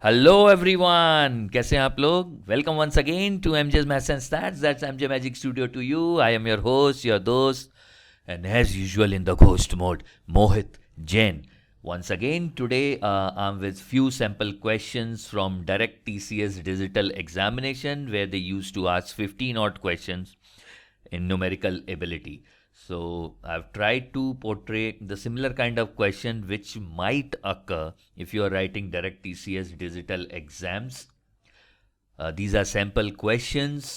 Hello everyone, कैसे हैं आप लोग? Welcome once again to MJ's maths and stats. That's MJ magic studio to you. I am your host, your दोस्त, and as usual in the ghost mode, Mohit Jain. Once again, today I'm with few sample questions from direct TCS digital examination where they used to ask 15 odd questions in numerical ability. So I've tried to portray the similar kind of question which might occur if you are writing direct TCS digital exams. These are sample questions.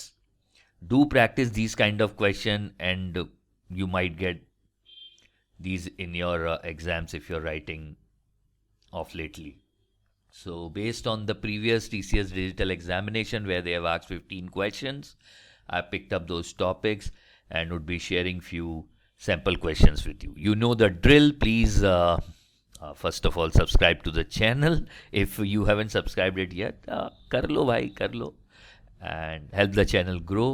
Do practice these kind of question and you might get these in your exams if you're writing off lately. So based on the previous TCS digital examination where they have asked 15 questions, I picked up those topics and would be sharing few sample questions with you. You know the drill. Please, first of all, subscribe to the channel. If you haven't subscribed it yet, kar lo bhai, kar lo, and help the channel grow.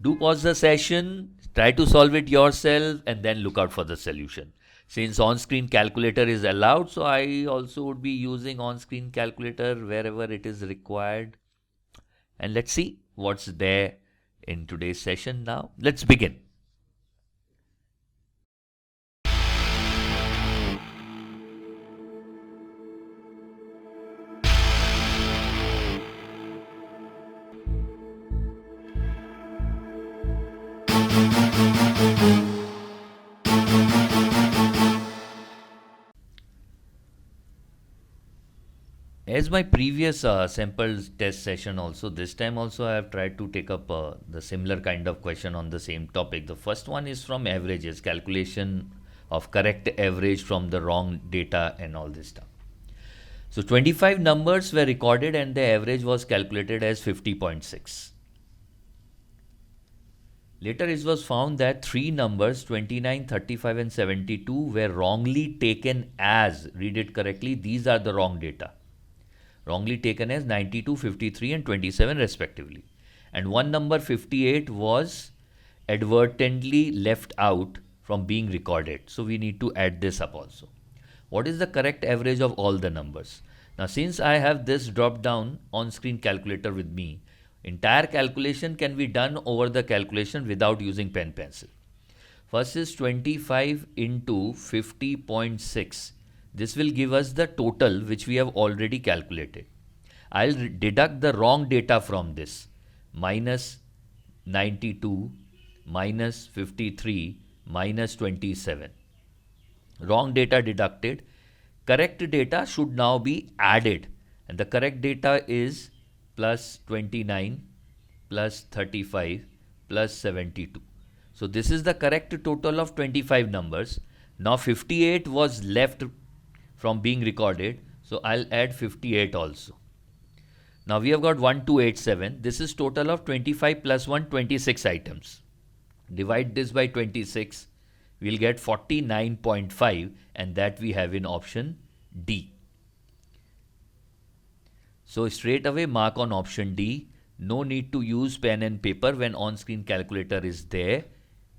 Do pause the session, try to solve it yourself, and then look out for the solution. Since on-screen calculator is allowed, so I also would be using on-screen calculator wherever it is required. And let's see what's there in today's session now. Let's begin. As my previous sample test session also, this time also I have tried to take up the similar kind of question on the same topic. The first one is from averages, calculation of correct average from the wrong data and all this stuff. So 25 numbers were recorded and the average was calculated as 50.6. Later it was found that three numbers 29, 35 and 72 were wrongly taken as, read it correctly, these are the wrong data. Wrongly taken as 92, 53 and 27 respectively. And one number 58 was advertently left out from being recorded. So we need to add this up also. What is the correct average of all the numbers? Now since I have this drop down on screen calculator with me, entire calculation can be done over the calculation without using pen pencil. First is 25 into 50.6. This will give us the total which we have already calculated. I'll deduct the wrong data from this. Minus 92, minus 53, minus 27. Wrong data deducted. Correct data should now be added. And the correct data is plus 29, plus 35, plus 72. So this is the correct total of 25 numbers. Now 58 was left from being recorded. So I'll add 58 also. Now we have got 1287. This is total of 25 plus 1, 26 items. Divide this by 26. We'll get 49.5 and that we have in option D. So straight away mark on option D. No need to use pen and paper when on-screen calculator is there.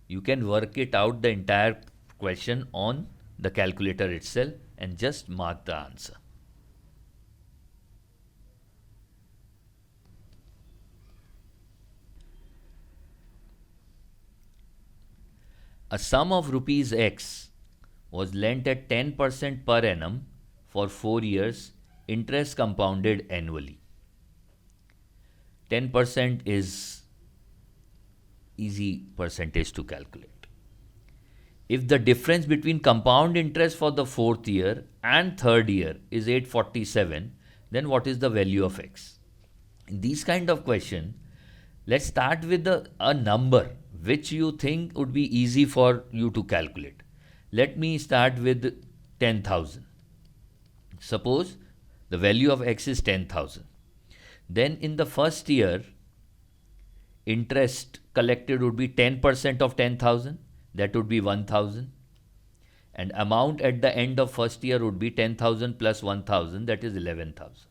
You can work it out the entire question on the calculator itself and just mark the answer. A sum of rupees X was lent at 10% per annum for 4 years, interest compounded annually. 10% is easy percentage to calculate. If the difference between compound interest for the 4th year and 3rd year is 847, then what is the value of X? In these kind of question, let's start with a number which you think would be easy for you to calculate. Let me start with 10,000. Suppose the value of X is 10,000. Then in the first year, interest collected would be 10% of 10,000. That would be 1,000. And amount at the end of first year would be 10,000 plus 1,000, that is 11,000.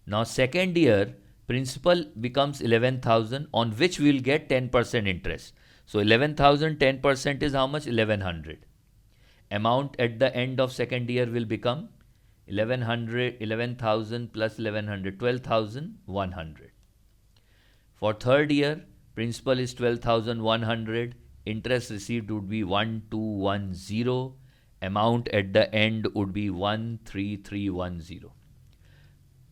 Now second year, principal becomes 11,000 on which we will get 10% interest. So 11,000, 10% is how much? 1,100. Amount at the end of second year will become 1100, 11,000 plus 1100, 12,100. For third year, principal is 12,100, interest received would be 1210, amount at the end would be 13310.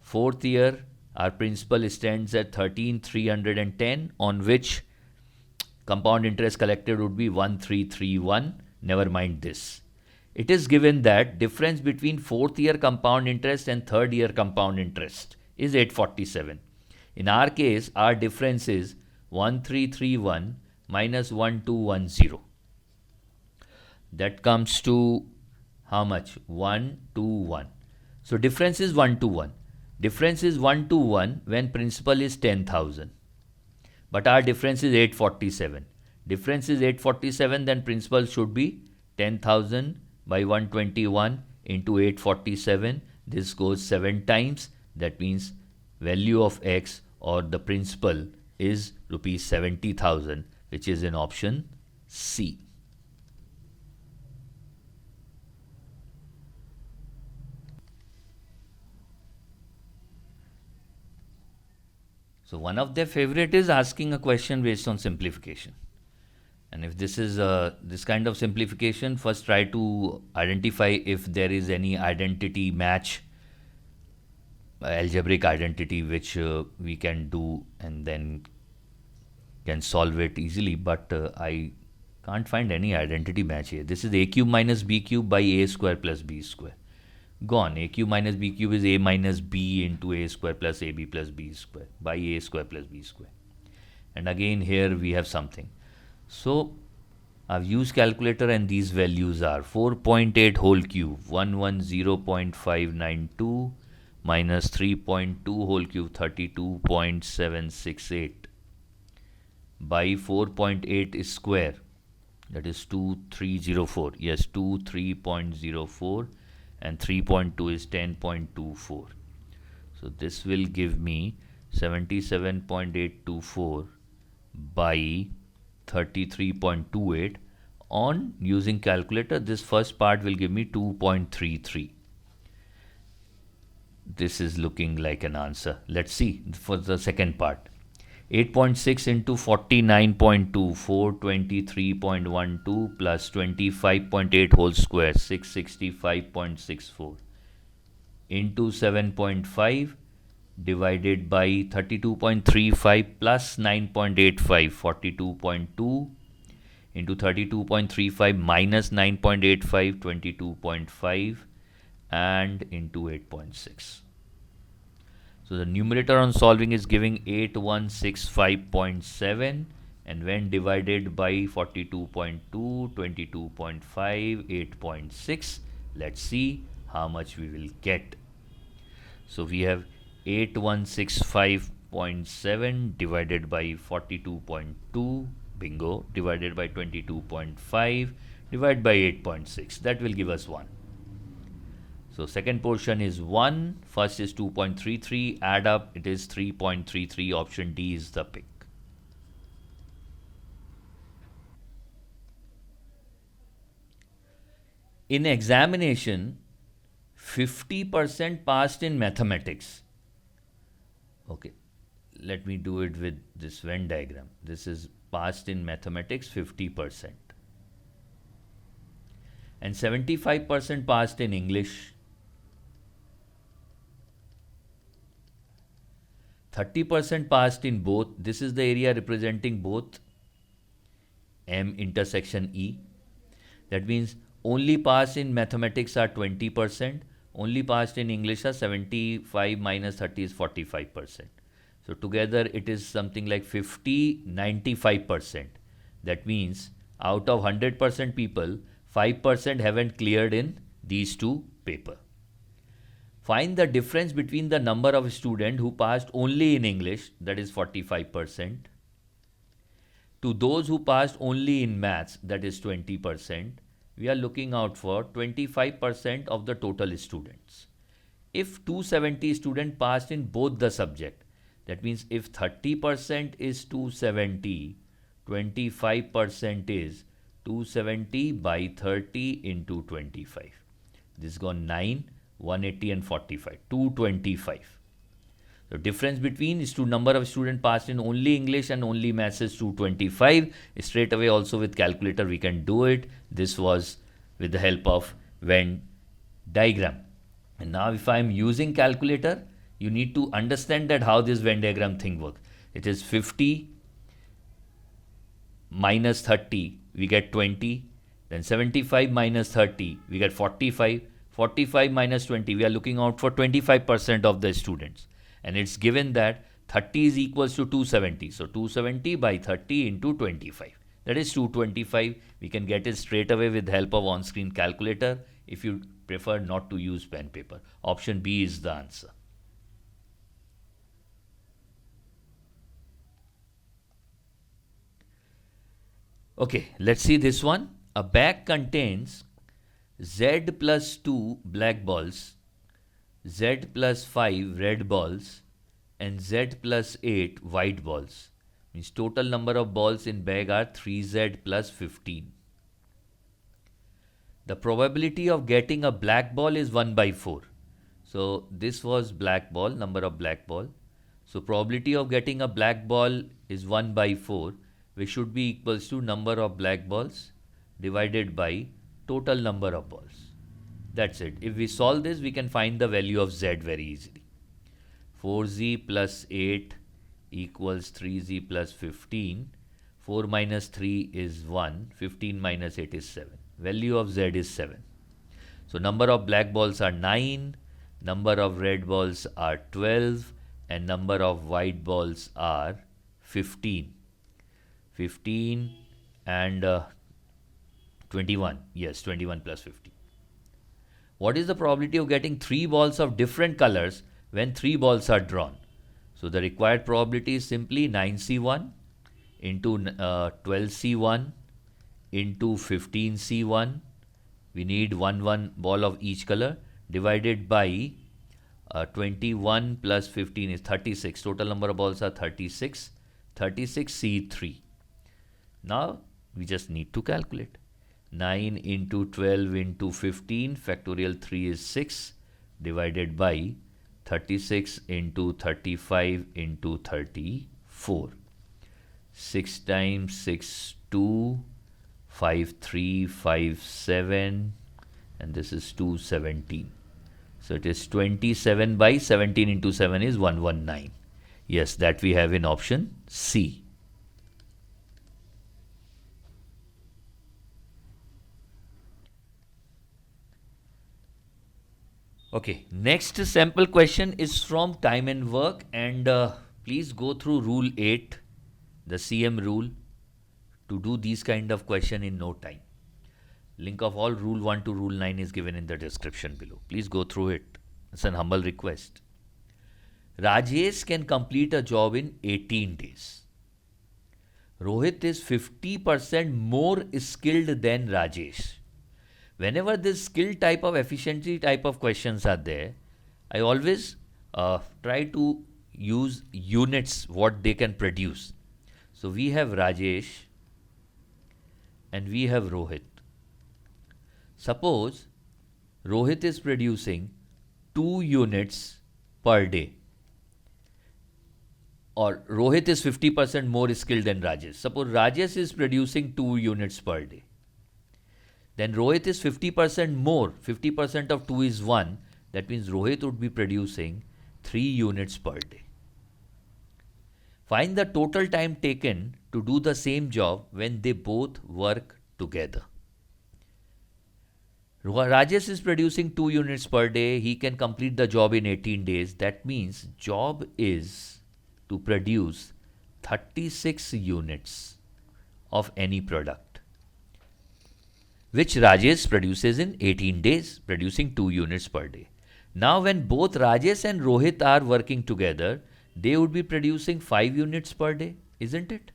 Fourth year, our principal stands at 13,310, on which compound interest collected would be 1331. Never mind this. It is given that difference between fourth year compound interest and third year compound interest is 847. In our case, our difference is 1331 minus 1210. That comes to how much? 121. So difference is 121. Difference is 121 when principal is 10,000. But our difference is 847. Difference is 847, then principal should be 10,000 by 121 into 847. This goes 7 times. That means value of X or the principal is rupees 70,000, which is in option C. So one of their favorite is asking a question based on simplification. And if this is this kind of simplification, first try to identify if there is any identity match, algebraic identity, which we can do and then can solve it easily. But I can't find any identity match here. This is a cube minus b cube by a square plus b square. Gone. A cube minus b cube is a minus b into a square plus ab plus b square by a square plus b square. And again here we have something. So I've used calculator and these values are 4.8 whole cube 110.592 minus 3.2 whole cube 32.768 by 4.8 is square, that is 2304. Yes, 23.04, and 3.2 is 10.24. So this will give me 77.824 by 33.28. On using calculator, this first part will give me 2.33. This is looking like an answer. Let's see for the second part. 8.6 into 49.24, 23.12 plus 25.8 whole square, 665.64 into 7.5 divided by 32.35 plus 9.85, 42.2 into 32.35 minus 9.85, 22.5 and into 8.6. So the numerator on solving is giving 8165.7, and when divided by 42.2, 22.5, 8.6, let's see how much we will get. So we have 8165.7 divided by 42.2, bingo, divided by 22.5, divided by 8.6. That will give us 1. So second portion is 1, first is 2.33, add up, it is 3.33, option D is the pick. In examination, 50% passed in mathematics. Okay, let me do it with this Venn diagram. This is passed in mathematics, 50%. And 75% passed in English. 30% passed in both. This is the area representing both M intersection E. That means only passed in mathematics are 20%. Only passed in English are 75 minus 30 is 45%. So together it is something like 50, 95%. That means out of 100% people, 5% haven't cleared in these two papers. Find the difference between the number of students who passed only in English, that is 45%, to those who passed only in maths, that is 20%. We are looking out for 25% of the total students. If 270 students passed in both the subject, that means if 30% is 270, 25% is 270 by 30 into 25. This is gone 9. 180 and 45, 225. The difference between is to number of students passed in only English and only maths is 225. Straight away also with calculator we can do it. This was with the help of Venn diagram. And now if I am using calculator, you need to understand that how this Venn diagram thing works. It is 50 minus 30, we get 20. Then 75 minus 30, we get 45. 45 minus 20, we are looking out for 25% of the students. And it's given that 30 is equals to 270. So 270 by 30 into 25. That is 225. We can get it straight away with the help of on-screen calculator if you prefer not to use pen paper. Option B is the answer. Okay, let's see this one. A bag contains Z plus 2 black balls, Z plus 5 red balls, and Z plus 8 white balls. Means total number of balls in bag are 3Z plus 15. The probability of getting a black ball is 1 by 4. So this was black ball, number of black ball. So probability of getting a black ball is 1 by 4, which should be equals to number of black balls divided by total number of balls. That's it. If we solve this, we can find the value of Z very easily. 4Z plus 8 equals 3Z plus 15. 4 minus 3 is 1. 15 minus 8 is 7. Value of Z is 7. So number of black balls are 9. Number of red balls are 12. And number of white balls are 15. 15 and 21. Yes, 21 plus 15. What is the probability of getting 3 balls of different colors when 3 balls are drawn? So the required probability is simply 9C1 into 12C1 into 15C1. We need 1 ball of each color divided by 21 plus 15 is 36. Total number of balls are 36. 36C3. Now we just need to calculate. 9 into 12 into 15, factorial 3 is 6, divided by 36 into 35 into 34. 6 times 6, 2, 5, 3, 5, 7, and this is 217. So it is 27 by 17 into 7 is 119. Yes, that we have in option C. Okay, next sample question is from Time and Work, and please go through Rule 8, the CM rule, to do these kind of question in no time. Link of all Rule 1 to Rule 9 is given in the description below. Please go through it. It's an humble request. Rajesh can complete a job in 18 days. Rohit is 50% more skilled than Rajesh. Whenever this skill type of efficiency type of questions are there, I always try to use units, what they can produce. So we have Rajesh and we have Rohit. Suppose Rohit is producing 2 units per day, or Rohit is 50% more skilled than Rajesh. Suppose Rajesh is producing 2 units per day. Then Rohit is 50% more. 50% of 2 is 1. That means Rohit would be producing 3 units per day. Find the total time taken to do the same job when they both work together. Rajesh is producing 2 units per day. He can complete the job in 18 days. That means job is to produce 36 units of any product, which Rajesh produces in 18 days, producing 2 units per day. Now, when both Rajesh and Rohit are working together, they would be producing 5 units per day, isn't it?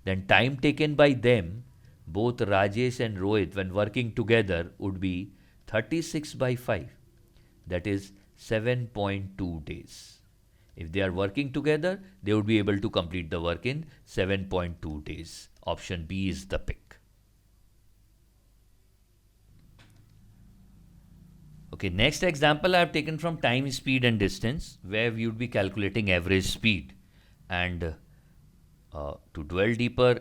Then time taken by them, both Rajesh and Rohit, when working together, would be 36 by 5. That is 7.2 days. If they are working together, they would be able to complete the work in 7.2 days. Option B is the pick. Okay, next example I have taken from time, speed and distance, where we would be calculating average speed. And to dwell deeper,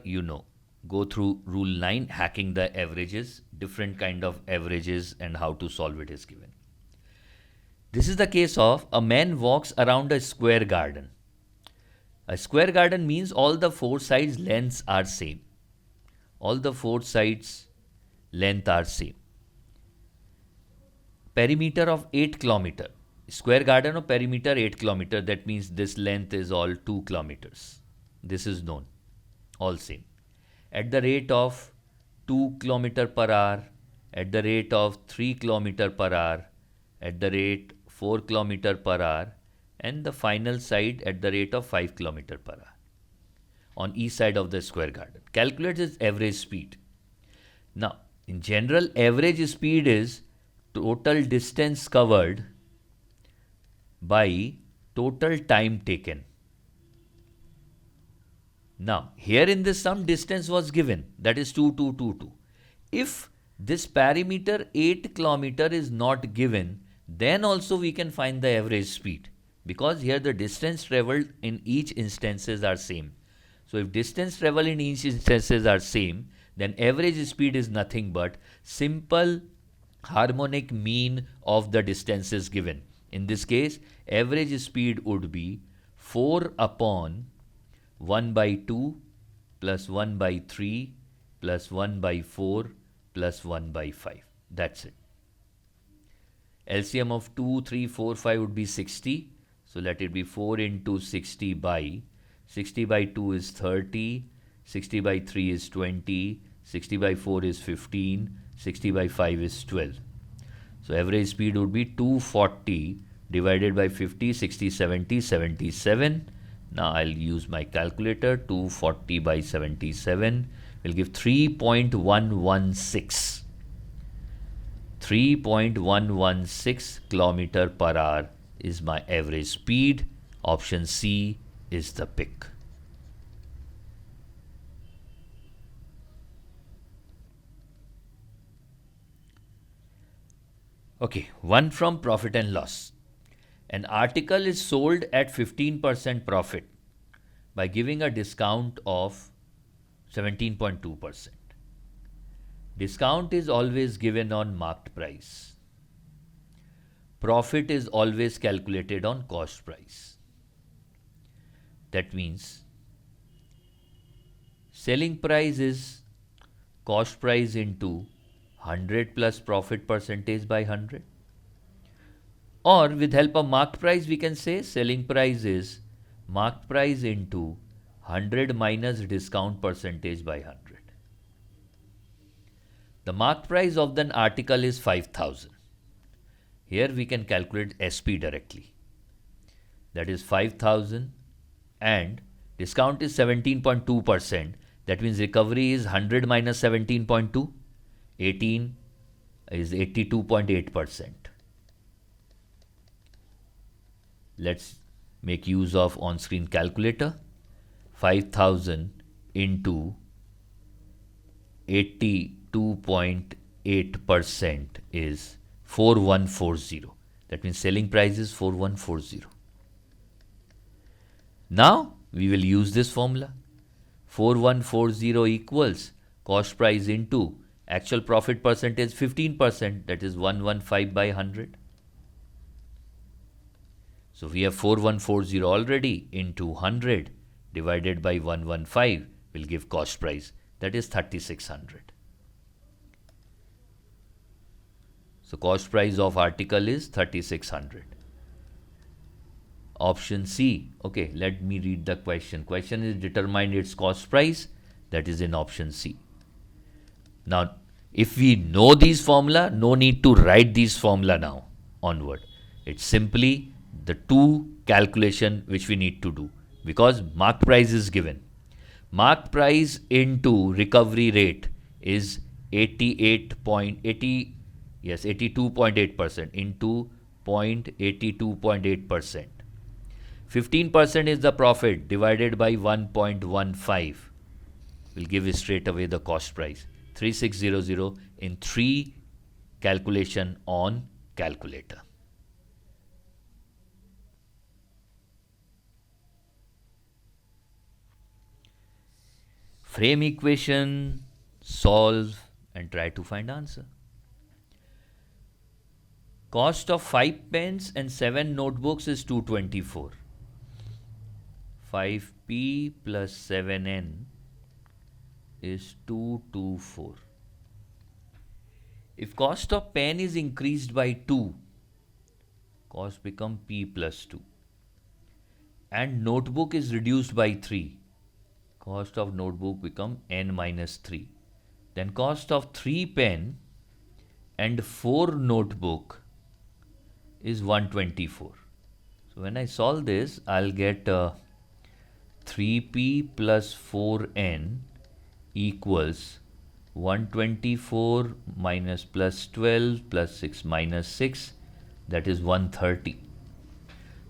go through rule 9, hacking the averages, different kind of averages and how to solve it is given. This is the case of a man walks around a square garden. A square garden means all the four sides lengths are same. All the four sides length are same. Perimeter of 8 kilometer. Square garden of perimeter 8 kilometer. That means this length is all 2 kilometers. This is known. All same. At the rate of 2 kilometer per hour, at the rate of 3 kilometer per hour, at the rate 4 kilometer per hour, and the final side at the rate of 5 kilometer per hour on each side of the square garden. Calculate its average speed. Now, in general, average speed is total distance covered by total time taken. Now, here in this sum, distance was given, that is 2222. If this perimeter 8 kilometer is not given, then also we can find the average speed, because here the distance traveled in each instances are same. So if distance traveled in each instances are same, then average speed is nothing but simple harmonic mean of the distances given. In this case, average speed would be 4 upon 1 by 2 plus 1 by 3 plus 1 by 4 plus 1 by 5. That's it. LCM of 2, 3, 4, 5 would be 60. So let it be 4 into 60 by 2 is 30, 60 by 3 is 20, 60 by 4 is 15, 60 by 5 is 12. So average speed would be 240 divided by 50, 60, 70, 77. Now I'll use my calculator. 240 by 77 will give 3.116. 3.116 kilometer per hour is my average speed. Option C is the pick. Okay, one from profit and loss. An article is sold at 15% profit by giving a discount of 17.2%. Discount is always given on marked price. Profit is always calculated on cost price. That means selling price is cost price into 100 plus profit percentage by 100. Or with help of marked price, we can say selling price is marked price into 100 minus discount percentage by 100. The marked price of the article is 5,000. Here we can calculate SP directly. That is 5,000 and discount is 17.2%. That means recovery is 100 minus 17.2. 18 is 82.8%. Let's make use of on-screen calculator. 5,000 into 82.8% is 4140. That means selling price is 4140. Now we will use this formula. 4140 equals cost price into actual profit percentage 15%, that is 115 by 100. So we have 4140 already into 100 divided by 115 will give cost price, that is 3600. So cost price of article is 3600. Option C. Okay, let me read the question. Question is determine its cost price, that is in option C. Now, if we know these formula, no need to write these formula now onward. It's simply the two calculation which we need to do, because marked price is given. Marked price into recovery rate is 82.8% into 0.82.8%. 15% is the profit divided by 1.15 will give straight away the cost price. 3600 in 3 calculation on calculator. Frame equation, solve and try to find answer. Cost of 5 pens and 7 notebooks is 224. 5p plus 7n is 224. If cost of pen is increased by 2, cost become p plus 2. And notebook is reduced by 3, cost of notebook become n minus 3. Then cost of 3 pen and 4 notebook is 124. So when I solve this, I'll get 3p plus 4n equals 124 minus plus 12 plus 6 minus 6, that is 130.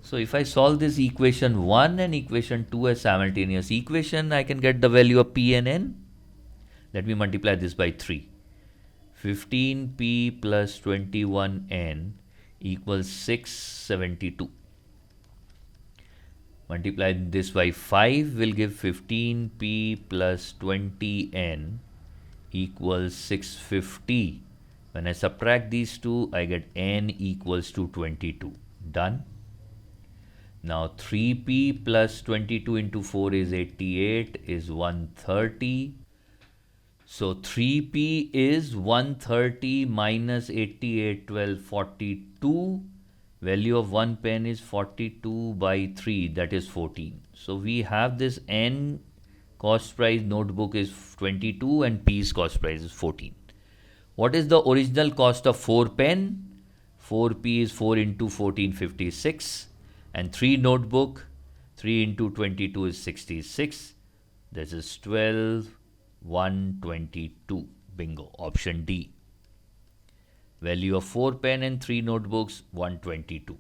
So if I solve this equation 1 and equation 2 as simultaneous equation, I can get the value of p and n. Let me multiply this by 3. 15p plus 21n equals 672. Multiply this by 5 will give 15p plus 20n equals 650. When I subtract these two, I get n equals to 22. Done. Now 3p plus 22 into 4 is 88, is 130. So 3p is 130 minus 88, 12, 42. Value of 1 pen is 42 by 3, that is 14. So we have this n cost price notebook is 22 and p's cost price is 14. What is the original cost of 4 pen? 4p is 4 into 14, 56. And 3 notebook, 3 into 22 is 66. This is 12, 122. Bingo. Option D. Value of 4 pen and 3 notebooks, 122.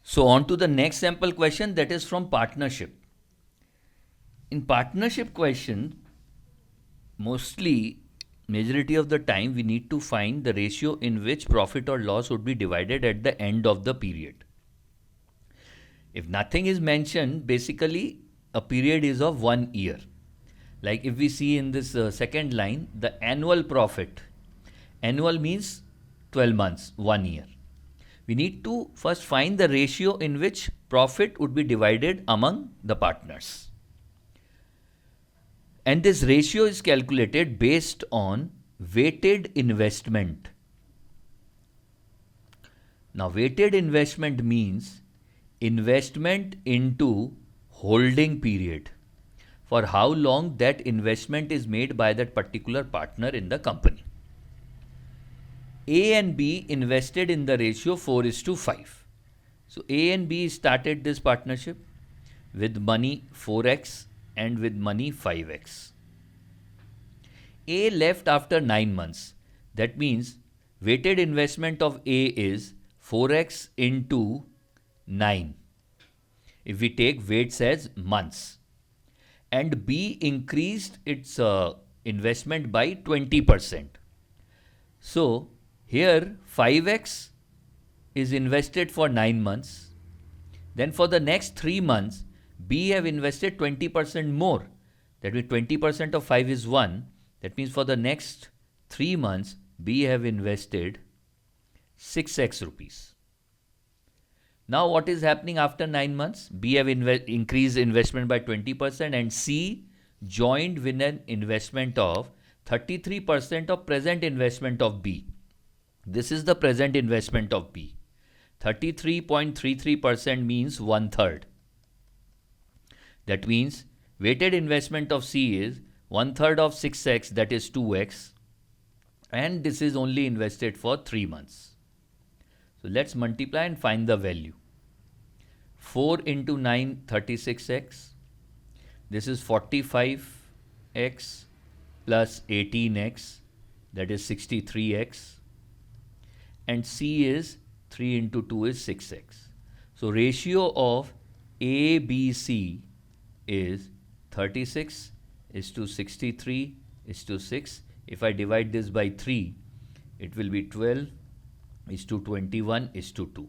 So on to the next sample question, that is from partnership. In partnership question, majority of the time we need to find the ratio in which profit or loss would be divided at the end of the period. If nothing is mentioned, basically a period is of 1 year. Like if we see in this second line, the annual profit. Annual means 12 months, 1 year. We need to first find the ratio in which profit would be divided among the partners. And this ratio is calculated based on weighted investment. Now, weighted investment means investment into holding period. For how long that investment is made by that particular partner in the company. A and B invested in the ratio 4:5. So A and B started this partnership with money 4x and with money 5x. A left after 9 months. That means weighted investment of A is 4x into 9. If we take weights as months. And B increased its investment by 20%. So here 5x is invested for 9 months. Then for the next 3 months, B have invested 20% more. That means 20% of 5 is 1. That means for the next 3 months, B have invested 6x rupees. Now what is happening after 9 months? B have increased investment by 20% and C joined with an investment of 33% of present investment of B. This is the present investment of B. 33.33% means 1/3. That means weighted investment of C is 1/3 of 6x, that is 2x. And this is only invested for 3 months. So let's multiply and find the value. 4 into 9, 36x. This is 45x plus 18x, that is 63x. And C is 3 into 2 is 6x. So ratio of A, B, C is 36 is to 63 is to 6. If I divide this by 3, it will be 12 is to 21 is to 2.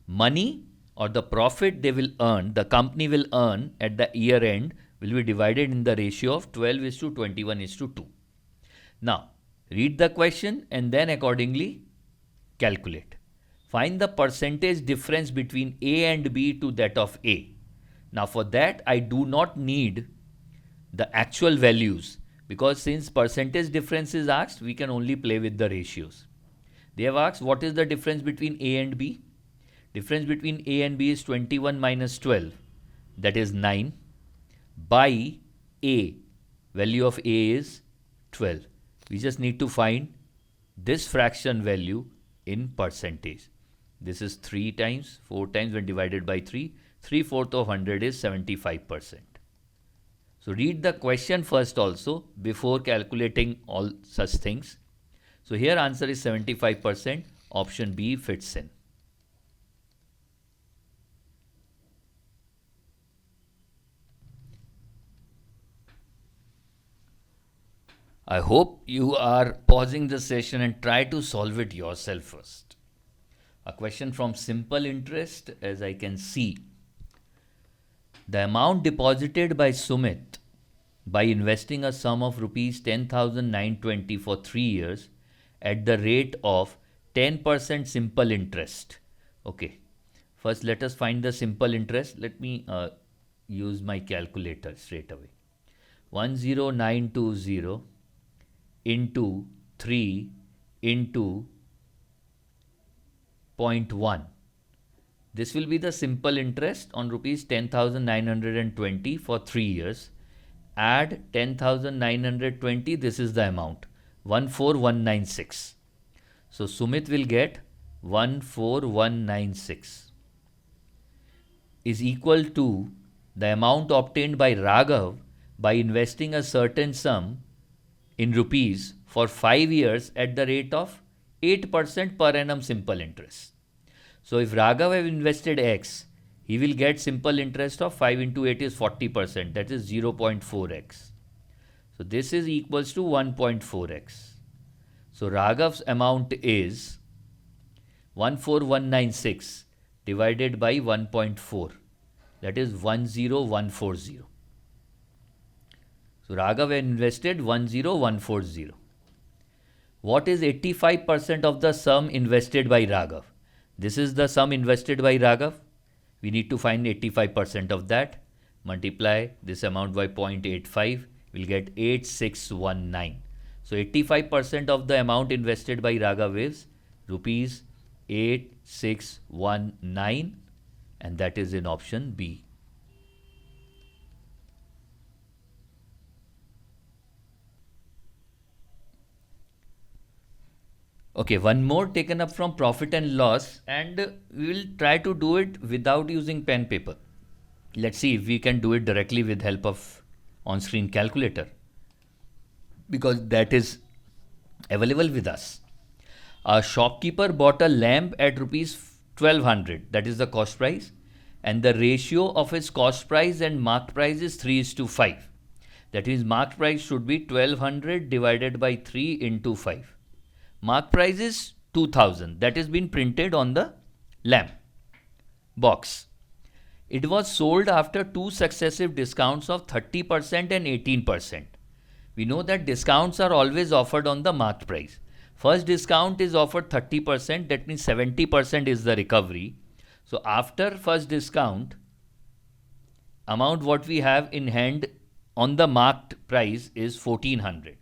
Money or the profit they will earn, the company will earn at the year end, will be divided in the ratio of 12 is to 21 is to 2. Now, read the question and then accordingly calculate. Find the percentage difference between A and B to that of A. Now, for that, I do not need the actual values, because since percentage difference is asked, we can only play with the ratios. They have asked what is the difference between A and B. Difference between A and B is 21 minus 12, that is 9, by A. Value of A is 12. We just need to find this fraction value in percentage. This is 3 times, 4 times when divided by 3. 3/4 of 100 is 75%. So read the question first also before calculating all such things. So here answer is 75%. Option B fits in. I hope you are pausing the session and try to solve it yourself first. A question from simple interest, as I can see. The amount deposited by Sumit by investing a sum of rupees 10,920 for 3 years at the rate of 10% simple interest. Okay. First, let us find the simple interest. Let me use my calculator straight away. 10920 into 3 into 0.1. This will be the simple interest on rupees 10,920 for 3 years. Add 10,920, this is the amount, 14196. So Sumit will get 14196 is equal to the amount obtained by Raghav by investing a certain sum in rupees for 5 years at the rate of 8% per annum simple interest. So if Raghav have invested X, he will get simple interest of 5 into 8 is 40%, that is 0.4x. So this is equals to 1.4x. So Raghav's amount is 14196 divided by 1.4, that is 10140. So Raghav invested 10140. What is 85% of the sum invested by Raghav? This is the sum invested by Raghav. We need to find 85% of that. Multiply this amount by 0.85. We'll get 8619. So 85% of the amount invested by Raghav is rupees 8619, and that is in option B. Okay, one more taken up from profit and loss, and we will try to do it without using pen paper. Let's see if we can do it directly with help of on-screen calculator, because that is available with us. A shopkeeper bought a lamp at rupees 1200, that is the cost price, and the ratio of its cost price and marked price is 3:5. That means marked price should be 1200 divided by 3 into 5. Mark price is 2000, that has been printed on the lamp box. It was sold after 2 successive discounts of 30% and 18%. We know that discounts are always offered on the marked price. First discount is offered 30%, that means 70% is the recovery. So after first discount, amount what we have in hand on the marked price is 1400.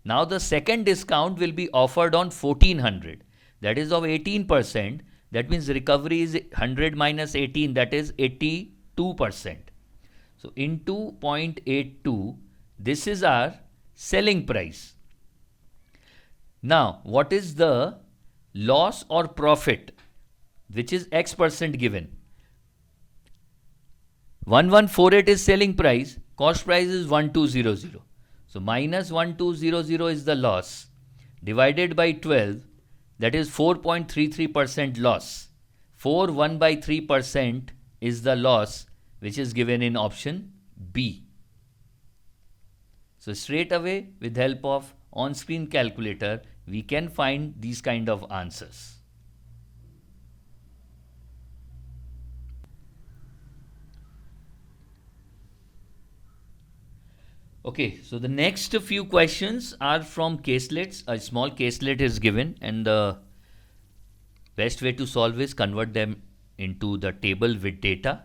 Now the second discount will be offered on 1400, that is of 18%. That means recovery is 100 minus 18, that is 82%. So into 0.82, this is our selling price. Now what is the loss or profit, which is X% given? 1148 is selling price, cost price is 1200. So minus 1200 is the loss, divided by 12, that is 4.33% loss. 1 by 3% is the loss, which is given in option B. So straight away, with help of on-screen calculator, we can find these kind of answers. Okay, so the next few questions are from caselets. A small caselet is given, and the best way to solve is convert them into the table with data.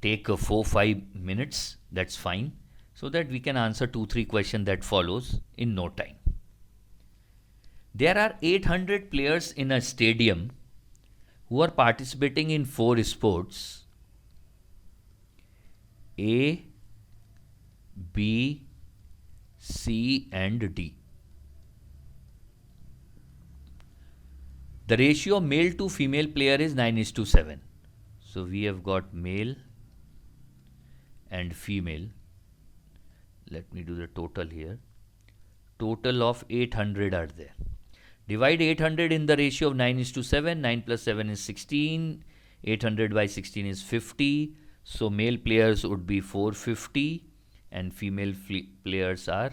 Take 4-5 minutes, that's fine, so that we can answer 2-3 questions that follows in no time. There are 800 players in a stadium who are participating in 4 sports: A, B, C, and D. The ratio of male to female player is 9:7. So we have got male and female. Let me do the total here. Total of 800 are there. Divide 800 in the ratio of 9:7. 9 plus 7 is 16. 800 by 16 is 50. So male players would be 450 and female players are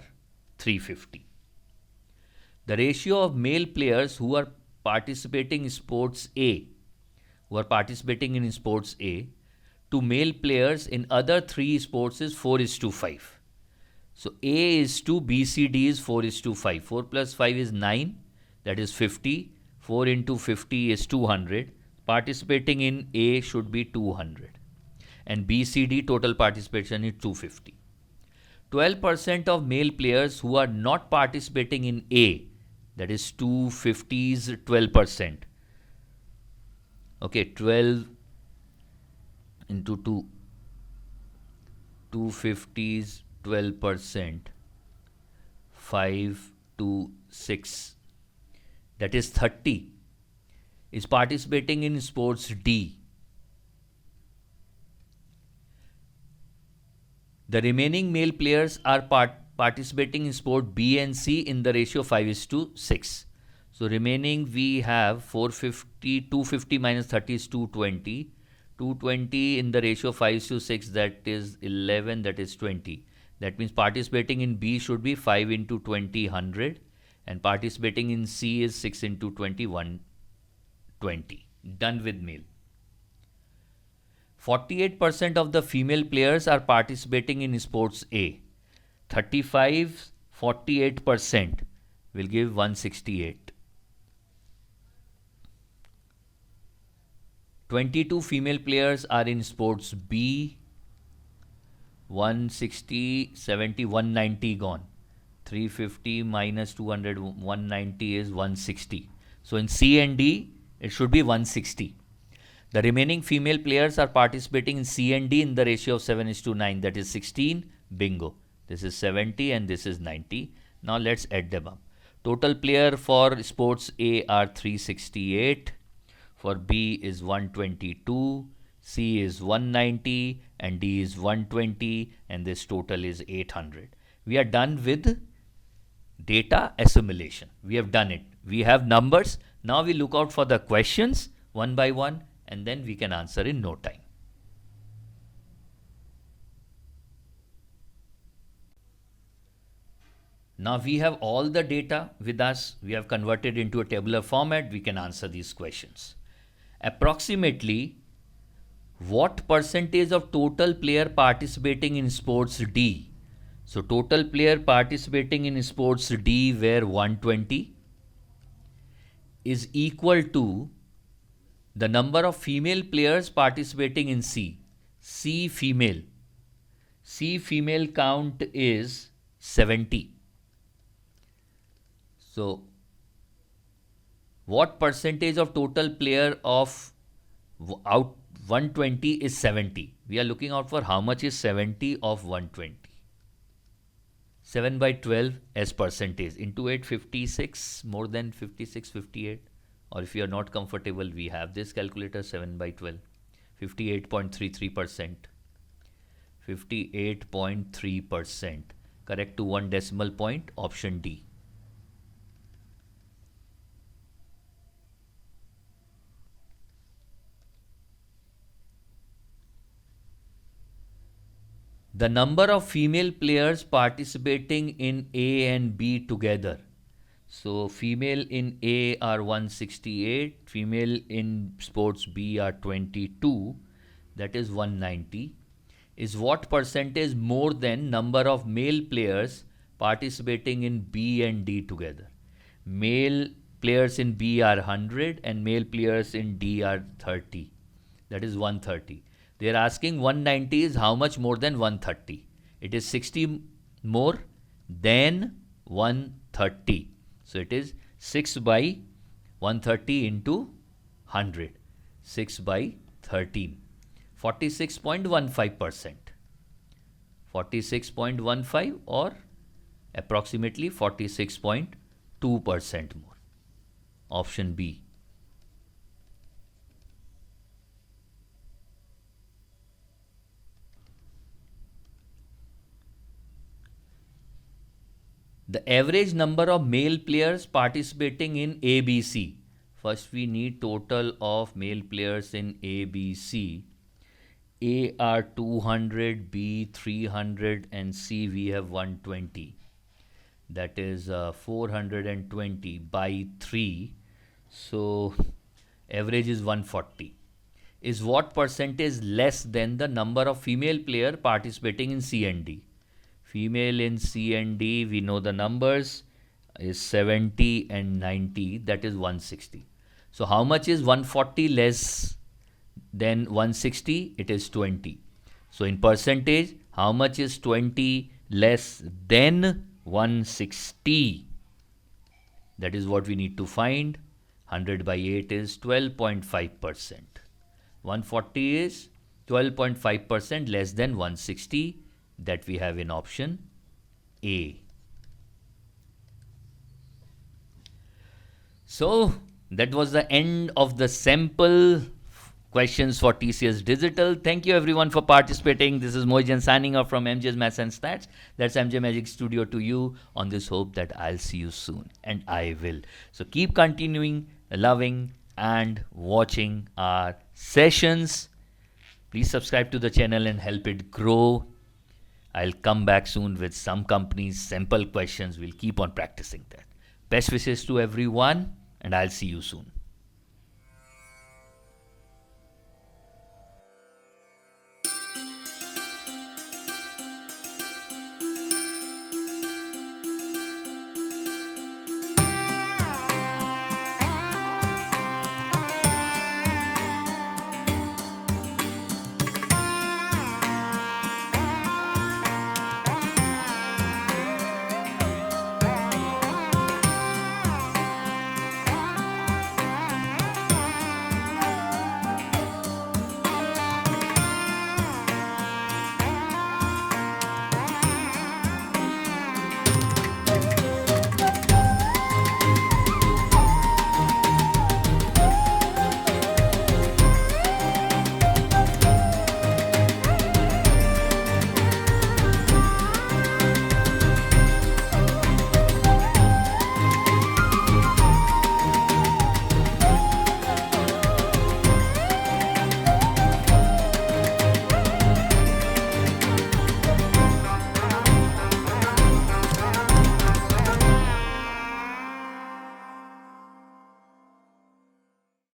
350. The ratio of male players who are participating in sports A, to male players in other 3 sports is 4:5. So A is 2, B, C, D is 4:5. 4 plus 5 is 9, that is 50. 4 into 50 is 200. Participating in A should be 200. And B, C, D total participation is 250. 12% of male players who are not participating in A, that is 250 is 12%. Okay, 12 into 2, 250 is 12%, 5 to 6, that is 30, is participating in sports D. The remaining male players are participating in sport B and C in the ratio 5:6. So remaining we have 450, 250 minus 30 is 220. 220 in the ratio 5:6, that is 11, that is 20. That means participating in B should be 5 into 20, 100. And participating in C is 6 into 20, 120. Done with male. 48% of the female players are participating in sports A. 35, 48% will give 168. 22 female players are in sports B. 160, 70, 190 gone. 350 minus 200, 190 is 160. So in C and D, it should be 160. The remaining female players are participating in C and D in the ratio of 7:9, that is 16. Bingo. This is 70 and this is 90. Now let's add them up. Total player for sports A are 368. For B is 122. C is 190 and D is 120, and this total is 800. We are done with data assimilation. We have done it. We have numbers. Now we look out for the questions one by one, and then we can answer in no time. Now we have all the data with us. We have converted into a tabular format. We can answer these questions. Approximately, what percentage of total player participating in sports D? So total player participating in sports D were 120 is equal to the number of female players participating in C. C female count is 70. So what percentage of total player of out 120 is 70? We are looking out for how much is 70 of 120. 7 by 12 as percentage. Into 8, 56, more than 56, 58. Or if you are not comfortable, we have this calculator, 7 by 12. 58.33%. 58.3%. Correct to 1 decimal point, option D. The number of female players participating in A and B together. So female in A are 168, female in sports B are 22, that is 190. Is what percentage more than number of male players participating in B and D together? Male players in B are 100 and male players in D are 30. That is 130. They are asking 190 is how much more than 130? It is 60 more than 130. So it is 6 by 130 into 100. 6 by 13. 46.15%. 46.15 or approximately 46.2% more. Option B. The average number of male players participating in ABC. First, we need total of male players in ABC. A are 200, B 300, and C we have 120. That is 420 by 3. So, average is 140. Is what percentage less than the number of female player participating in C and D? Female in C and D, we know the numbers, is 70 and 90, that is 160. So how much is 140 less than 160? It is 20. So in percentage, how much is 20 less than 160? That is what we need to find. 100 by 8 is 12.5%. 140 is 12.5% less than 160. That we have in option A. So that was the end of the sample questions for TCS Digital. Thank you everyone for participating. This is Mohit Jain signing off from MJ's Maths and Stats. That's MJ Magic Studio to you on this hope that I'll see you soon. And I will. So keep continuing, loving and watching our sessions. Please subscribe to the channel and help it grow. I'll come back soon with some companies' sample questions. We'll keep on practicing that. Best wishes to everyone, and I'll see you soon.